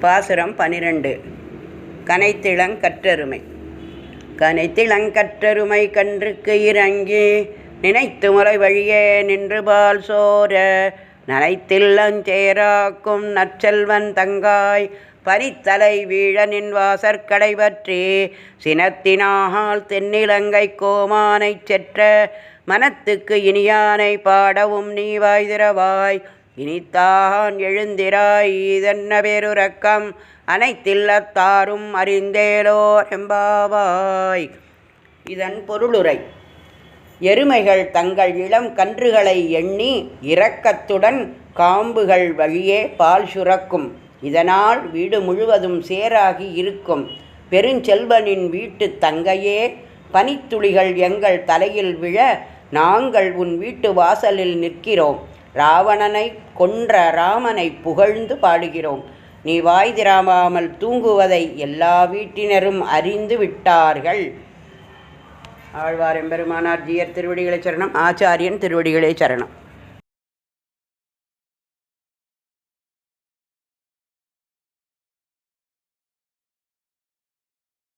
பாசுரம் 12. கனைத்திளங்கற்றருமை. கனைத்திளங்கற்றருமை கன்றுக்கு இறங்கி நினைத்து முறை வழியே நின்று பால் சோர நனைத்தில்லஞ்சேராக்கும் நற்செல்வன் தங்காய் பனித்தலை வீழ நின் வாசற்கடை பற்றி சினத்தினால் தென்னிலங்கை கோமானைச் செற்ற மனத்துக்கு இனியானை பாடவும் நீ வாய்திரவாய் இனித்தான் எழுந்திராய் இதென்ன பேருறக்கம் அனைத்தில்லத்தாரும் அறிந்தேலோர் எம்பாவாய். இதன் பொருளுரை: எருமைகள் தங்கள் இளம் கன்றுகளை எண்ணி இரக்கத்துடன் காம்புகள் வழியே பால் சுரக்கும். இதனால் வீடு முழுவதும் சேராகி இருக்கும். பெருஞ்செல்வனின் வீட்டு தங்கையே, பனித்துளிகள் எங்கள் தலையில் விழ நாங்கள் உன் வீட்டு வாசலில் நிற்கிறோம். ராவணனை கொன்ற ராமனை புகழ்ந்து பாடுகிறோம். நீ வாய் திராமாமல் தூங்குவதை எல்லா வீட்டினரும் அறிந்து விட்டார்கள். ஆழ்வார் எம்பெருமானார் ஜீயர் திருவடிகளை சரணம். ஆச்சாரியன் திருவடிகளே சரணம்.